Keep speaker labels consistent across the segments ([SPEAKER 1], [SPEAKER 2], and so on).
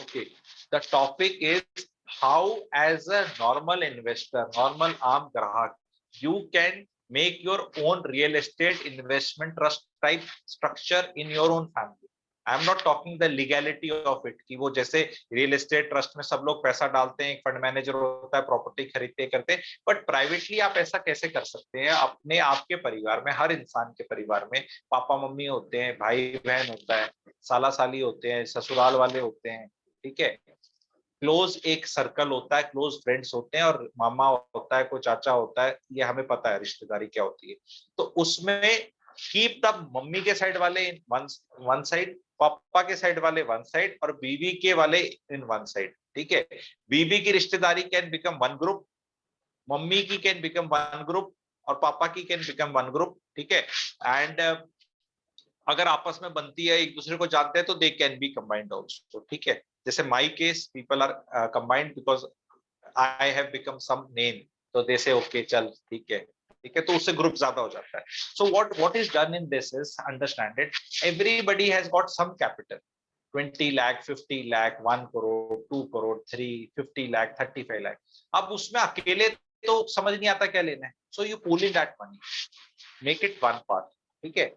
[SPEAKER 1] Okay, the topic is how, as a normal investor, normal arm grahak, you can make your own real estate investment trust type structure in your own family. I am not talking the legality of it कि वो जैसे real estate trust में सब लोग पैसा डालते हैं, एक फंड मैनेजर होता है, प्रॉपर्टी खरीदते करते हैं, बट प्राइवेटली आप ऐसा कैसे कर सकते हैं अपने आपके परिवार में? हर इंसान के परिवार में पापा मम्मी होते हैं, भाई बहन होता है, साला साली होते हैं, ससुराल वाले होते हैं, ठीक है, क्लोज एक सर्कल होता है, क्लोज फ्रेंड्स होते हैं, और मामा होता है, कोई चाचा होता है, ये हमें पता है रिश्तेदारी क्या होती है। तो उसमें कीप द मम्मी के साइड वाले इन वन साइड, पापा के साइड वाले वन साइड, और बीवी के वाले इन वन साइड, ठीक है। बीवी की रिश्तेदारी can become one group, mummy की कैन बिकम वन ग्रुप, और पापा की कैन बिकम वन ग्रुप, ठीक है। एंड अगर आपस में बनती है, एक दूसरे को जानते हैं, तो they can be combined also, ठीक है। जैसे my case people are combined because I have become some name, तो दे से ओके चल ठीक है, ठीक है, तो उससे ग्रुप ज्यादा हो जाता है। So what is done in this is understand it, everybody has got some capital, 20 lakh, 50 lakh, 1 crore, 2 crore, 3, 50 lakh, 35 lakh. अब उसमें अकेले तो समझ नहीं आता क्या लेना है, so you pool in that money, make it one part, ठीक है।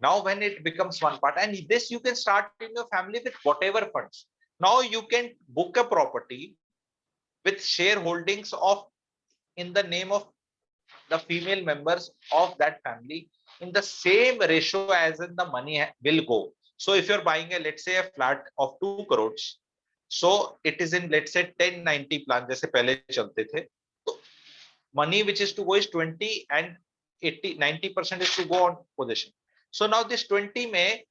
[SPEAKER 1] Now when it becomes one part, and this you can start in your family with whatever funds. Now you can book a property with shareholdings of, in the name of the female members of that family, in the same ratio as in the money will go. So if you're buying a, let's say a flat of 2 crores, so it is in, let's say 1090 plan जैसे पहले चलते थे, तो money which is to go is 20, and 80-90% is to go on possession. So now this 20 may,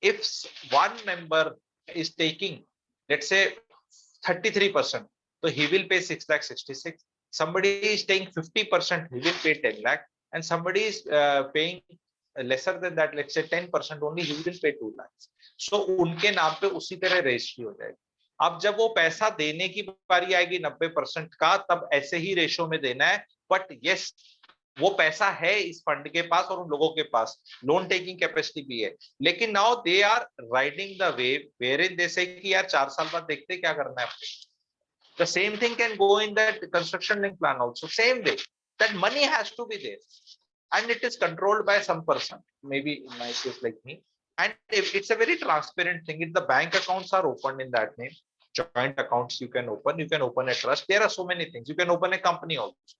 [SPEAKER 1] if one member is taking, let's say 33%, so he will pay 6 lakh 66. Somebody is taking 50%, he will pay 10 lakh, and somebody is paying lesser than that, let's say 10% only, he will pay 2 lakhs. So उनके नाम पे उसी तरह registry हो जाएगी। अब जब वो पैसा देने की बारी आएगी 90% का, तब ऐसे ही रेशो में देना है, बट यस वो पैसा है इस फंड के पास और उन लोगों के पास लोन टेकिंग कैपेसिटी भी है, लेकिन now they are riding the wave wherein they say से कि यार 4 साल बाद देखते क्या करना है अपने। The same thing can go in that construction link plan also, same way that money has to be there and it is controlled by some person, maybe in my case like me, and if it's a very transparent thing, if the bank accounts are opened in that name, joint accounts you can open a trust, there are so many things, you can open a company also,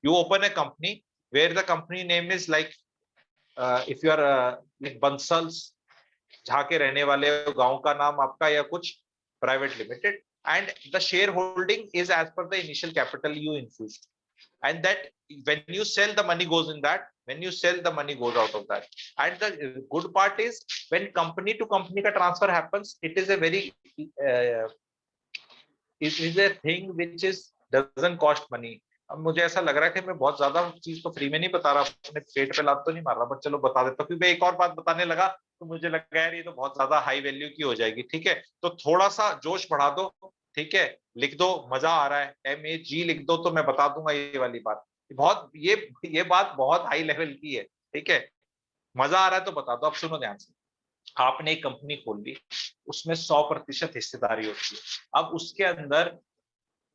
[SPEAKER 1] you open a company where the company name is like if you are like Bansals, जहाँ के रहने वाले हो, गांव का नाम आपका या कुछ private limited, and the shareholding is as per the initial capital you infused, and that when you sell the money goes in that, when you sell the money goes out of that. And the good part is when company to company का transfer happens, it is a very it is a thing which is doesn't cost money. अब मुझे ऐसा लग रहा है कि मैं बहुत ज्यादा चीज को फ्री में नहीं बता रहा, अपने पेट पे लात तो नहीं मार रहा, बट चलो बता देता हूँ, क्योंकि मैं एक और बात बताने लगा तो मुझे लगा यार ये तो बहुत ज्यादा हाई वैल्यू की हो जाएगी, ठीक है, तो थोड़ा सा जोश बढ़ा दो, ठीक है, लिख दो, मजा आ रहा है, MAG लिख दो, तो मैं बता दूंगा ये वाली बात, बहुत ये बात बहुत हाई लेवल की है, ठीक है, मजा आ रहा है तो बता दो। अब सुनो ध्यान से, आपने एक कंपनी खोल ली, उसमें 100% हिस्सेदारी होती है, अब उसके अंदर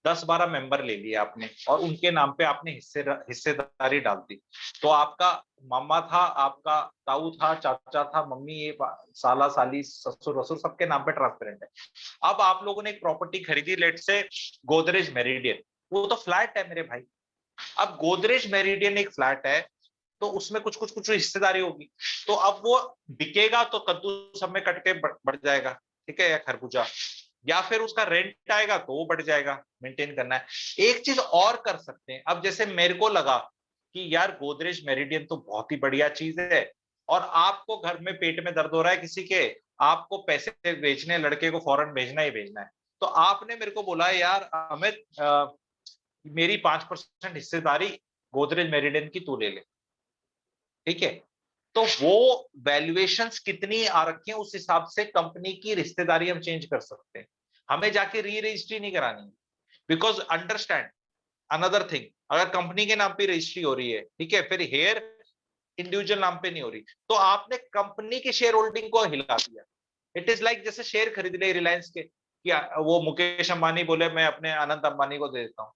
[SPEAKER 1] 10-12 मेंबर ले लिए आपने और उनके नाम पे आपने हिस्सेदारी डाल दी, तो आपका मामा था, आपका ताऊ था, चाचा था, मम्मी, ये साला साली, ससुर वसुर सबके नाम पे ट्रांसपेरेंट है। अब आप लोगों ने एक प्रॉपर्टी खरीदी, लेट से गोदरेज मेरिडियन, वो तो फ्लैट है मेरे भाई। अब गोदरेज मेरिडियन एक फ्लैट है, तो उसमें कुछ हिस्सेदारी होगी, तो अब वो बिकेगा तो कद्दू सब में कट के बढ़ जाएगा, ठीक है, या खरबूजा, या फिर उसका रेंट आएगा तो वो बढ़ जाएगा, मेंटेन करना है। एक चीज और कर सकते हैं, अब जैसे मेरे को लगा कि यार गोदरेज मेरिडियन तो बहुत ही बढ़िया चीज है, और आपको घर में पेट में दर्द हो रहा है किसी के, आपको पैसे बेचने, लड़के को फॉरेन भेजना ही भेजना है, तो आपने मेरे को बोला यार अमित मेरी 5% हिस्सेदारी गोदरेज मेरिडियन की तू ले ले, ठीक है, तो वो वैल्यूएशंस कितनी आ रखी है उस हिसाब से कंपनी की रिश्तेदारी हम चेंज कर सकते हैं, हमें जाके री रजिस्ट्री नहीं करानी है। बिकॉज अंडरस्टैंड अनदर थिंग, अगर कंपनी के नाम पे रजिस्ट्री हो रही है, ठीक है, फिर हेयर इंडिविजुअल नाम पे नहीं हो रही, तो आपने कंपनी की शेयर होल्डिंग को हिला दिया। इट इज लाइक जैसे शेयर खरीद ले रिलायंस के, कि वो मुकेश अंबानी बोले मैं अपने अनंत अंबानी को दे देता हूँ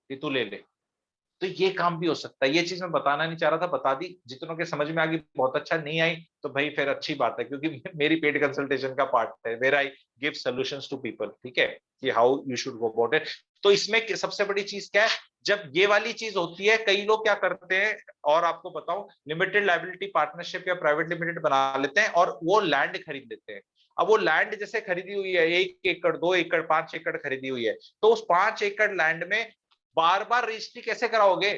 [SPEAKER 1] कि तू ले ले। तो ये काम भी हो सकता है। ये चीज मैं बताना नहीं चाह रहा था, बता दी। जितनों के समझ में आ गई बहुत अच्छा, नहीं आई तो भाई फिर अच्छी बात है, क्योंकि मेरी पेड कंसल्टेशन का पार्ट है, where I give solutions to people, ठीक है, कि how you should go about it. तो इसमें सबसे बड़ी चीज क्या है, जब ये वाली चीज होती है, कई लोग क्या करते हैं, और आपको बताऊं, लिमिटेड लायबिलिटी पार्टनरशिप या प्राइवेट लिमिटेड बना लेते हैं और वो लैंड खरीद लेते हैं। अब वो लैंड जैसे खरीदी हुई है, 1 एकड़, 2 एकड़, 5 एकड़ खरीदी हुई है, तो उस 5 एकड़ लैंड में बार बार रजिस्ट्री कैसे कराओगे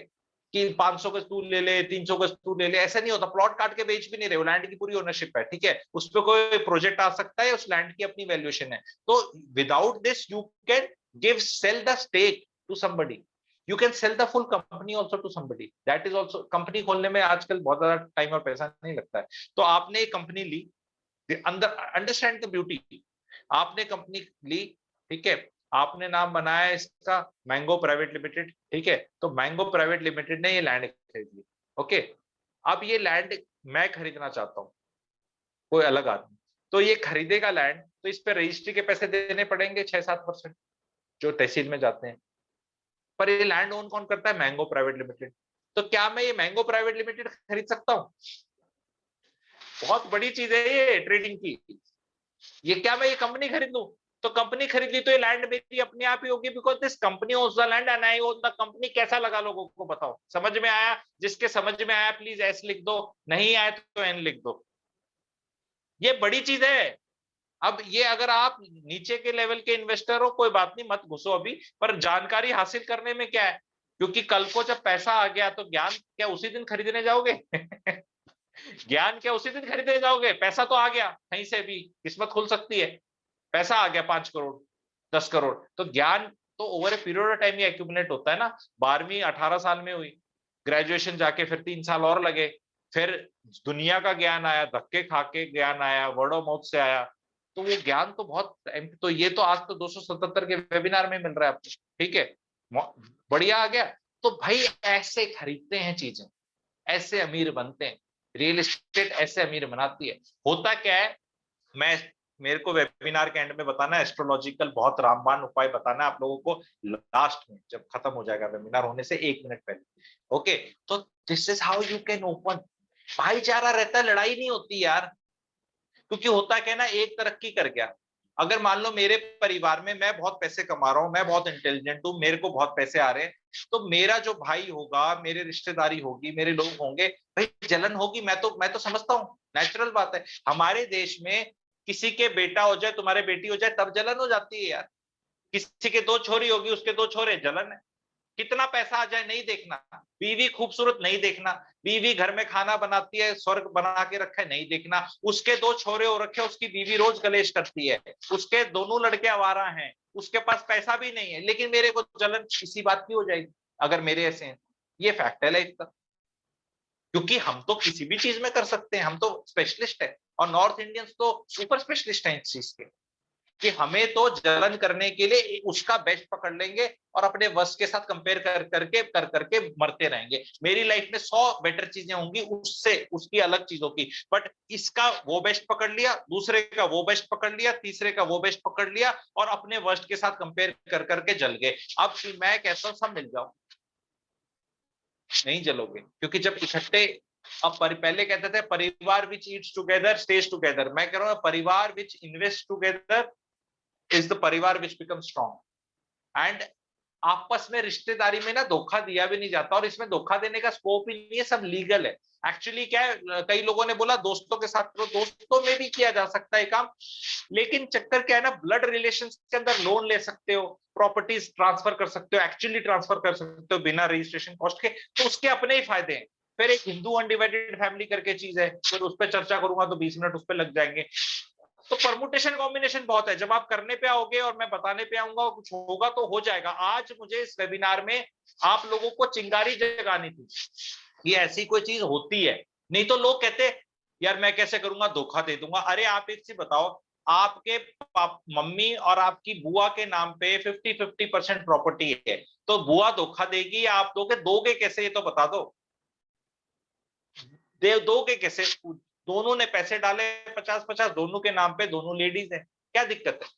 [SPEAKER 1] कि 500 गज तू ले ले, 300 गज तू ले ले? ऐसा नहीं होता। प्लॉट काट के बेच भी नहीं रहे हो, लैंड की पूरी ओनरशिप है, ठीक है, उस पर कोई प्रोजेक्ट आ सकता है, उस लैंड की अपनी वैल्यूएशन है। तो without this you can give sell the stake to somebody, you can sell the full company also to somebody, that is also. Company खोलने में आजकल बहुत ज्यादा टाइम और पैसा नहीं लगता है। तो आपने एक कंपनी ली, अंदर अंडरस्टैंड द ब्यूटी, आपने कंपनी ली, ठीक है, आपने नाम बनाया इसका मैंगो प्राइवेट लिमिटेड, ठीक है, तो मैंगो प्राइवेट लिमिटेड ने ये लैंड खरीद ली, ओके। अब ये लैंड मैं खरीदना चाहता हूं, कोई अलग आदमी, तो ये खरीदेगा लैंड, तो इस पे रजिस्ट्री के पैसे देने पड़ेंगे 6-7% जो तहसील में जाते हैं। पर ये लैंड ओन कौन करता है? Mango private limited. तो क्या मैं ये मैंगो प्राइवेट लिमिटेड खरीद सकता हूँ? बहुत बड़ी चीज है ये ट्रेडिंग की। ये क्या मैं ये कंपनी खरीद लूं? तो कंपनी खरीद ली तो ये लैंड मेरी अपने आप ही होगी, because this company owns the land and I own the company. कैसा लगा लोगों को बताओ? समझ में आया? जिसके समझ में आया प्लीज एस लिख दो, नहीं आया तो एन लिख दो। ये बड़ी चीज है। अब ये अगर आप नीचे के लेवल के इन्वेस्टर हो, कोई बात नहीं, मत घुसो अभी, पर जानकारी हासिल करने में क्या है, क्योंकि कल को जब पैसा आ गया तो ज्ञान क्या उसी दिन खरीदने जाओगे? ज्ञान क्या उसी दिन खरीदने जाओगे? पैसा तो आ गया कहीं से भी, किस्मत खुल सकती है। पैसा आ गया 5 करोड़, 10 करोड़, तो ज्ञान तो over a period of time he accumulate होता है ना। 12वीं 18 साल में हुई, ग्रेजुएशन जाके फिर 3 साल और लगे, फिर दुनिया का ज्ञान आया, धक्के खा के ज्ञान आया, वर्ड ऑफ माउथ से आया। तो वो ज्ञान तो बहुत, तो ये तो आज तो 277 के वेबिनार में मिल रहा है आपको, ठीक है, बढ़िया आ गया। तो भाई ऐसे खरीदते हैं चीजें, ऐसे अमीर बनते हैं। रियल एस्टेट ऐसे अमीर बनाती है। होता क्या है, मैं मेरे को वेबिनार के एंड में बताना है, एस्ट्रोलॉजिकल बहुत रामबाण उपाय बताना है आप लोगों को लास्ट में, जब खत्म हो जाएगा वेबिनार होने से 1 मिनट पहले, ओके। तो this is how you can open. भाईचारा रहता है, लड़ाई नहीं होती यार। क्योंकि होता क्या है ना, एक तरक्की कर गया, अगर मान लो मेरे परिवार में मैं बहुत पैसे कमा रहा हूं, मैं बहुत इंटेलिजेंट हूं, मेरे को बहुत पैसे आ रहे हैं, तो मेरा जो भाई होगा, मेरे रिश्तेदारी होगी, मेरे लोग होंगे, भाई जलन होगी। मैं तो समझता हूँ, नेचुरल बात है। हमारे देश में किसी के बेटा हो जाए, तुम्हारे बेटी हो जाए, तब जलन हो जाती है यार। किसी के 2 छोरी होगी, उसके 2 छोरे, जलन है। कितना पैसा आ जाए नहीं देखना, बीवी खूबसूरत नहीं देखना, बीवी घर में खाना बनाती है, स्वर्ग बना के रखा है नहीं देखना, उसके 2 छोरे हो रखे, उसकी बीवी रोज कलेश करती है, उसके दोनों लड़के आवारा हैं, उसके पास पैसा भी नहीं है, लेकिन मेरे को जलन इसी बात की हो जाएगी अगर मेरे ऐसे हैं। ये फैक्ट है लाइफ का। क्योंकि हम तो किसी भी चीज में कर सकते हैं, हम तो स्पेशलिस्ट है, और नॉर्थ इंडियंस तो सुपर स्पेशलिस्ट है इस चीज के, कि हमें तो जलन करने के लिए उसका बेस्ट पकड़ लेंगे और अपने वश के साथ कंपेयर कर करके मरते रहेंगे। मेरी लाइफ में 100 बेटर चीजें होंगी उससे, उसकी अलग चीजों की, बट इसका वो बेस्ट पकड़ लिया, दूसरे का वो बेस्ट पकड़ लिया, तीसरे का वो बेस्ट पकड़ लिया, और अपने वर्स्ट के साथ कंपेयर कर करके जल गए। अब मैं कहता हूं सब मिल जाओ, नहीं जलोगे, क्योंकि जब इकट्ठे, अब पहले कहते थे परिवार विच ईट्स टुगेदर स्टेज टुगेदर, मैं कह रहा हूं परिवार विच इन्वेस्ट टुगेदर इज द परिवार विच बिकम स्ट्रॉन्ग। एंड आपस में रिश्तेदारी में ना धोखा दिया भी नहीं जाता, और इसमें धोखा देने का स्कोप ही नहीं है, सब लीगल है। एक्चुअली क्या है, कई लोगों ने बोला दोस्तों के साथ करो, दोस्तों में भी किया जा सकता है काम, लेकिन चक्कर क्या है ना, ब्लड रिलेशन के अंदर लोन ले सकते हो, प्रॉपर्टीज ट्रांसफर कर सकते हो, एक्चुअली ट्रांसफर कर सकते हो बिना रजिस्ट्रेशन कॉस्ट के, तो उसके अपने ही फायदे हैं। फिर एक हिंदू अनडिवाइडेड फैमिली करके चीज है, फिर उस पर चर्चा करूंगा तो 20 मिनट उस पर लग जाएंगे। तो परमुटेशन कॉम्बिनेशन बहुत है, जब आप करने पे आओगे और मैं बताने पे आऊंगा और कुछ होगा तो हो जाएगा। आज मुझे इस वेबिनार में आप लोगों को चिंगारी जगानी थी, ये ऐसी कोई चीज होती है। नहीं तो लोग कहते यार मैं कैसे करूंगा, धोखा दे दूंगा। अरे आप एक चीज बताओ, आपके मम्मी और आपकी बुआ के नाम पे 50-50% प्रॉपर्टी है, तो बुआ धोखा देगी या आप दोगे? दोगे कैसे ये तो बता दो, दे दोगे कैसे? दोनों ने पैसे डाले 50-50, दोनों के नाम पे, दोनों लेडीज हैं, क्या दिक्कत है?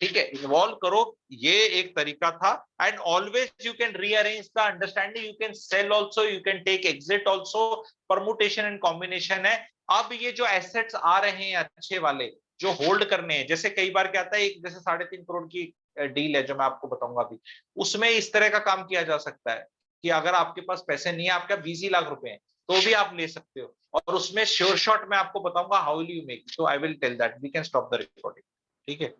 [SPEAKER 1] ठीक है, इन्वॉल्व करो, ये एक तरीका था। And always you can rearrange the understanding, you can sell also, you can take exit also, permutation and combination है। अब ये जो एसेट्स आ रहे हैं अच्छे वाले जो होल्ड करने हैं, जैसे कई बार क्या आता है, एक जैसे 3.5 करोड़ की डील है जो मैं आपको बताऊंगा अभी, उसमें इस तरह का काम किया जा सकता है कि अगर आपके पास पैसे नहीं है, आपके 20 लाख रुपए हैं, तो भी आप ले सकते हो। और उसमें श्योर शॉट मैं आपको बताऊंगा how will you make, so I will tell that, we can stop the recording. ठीक है।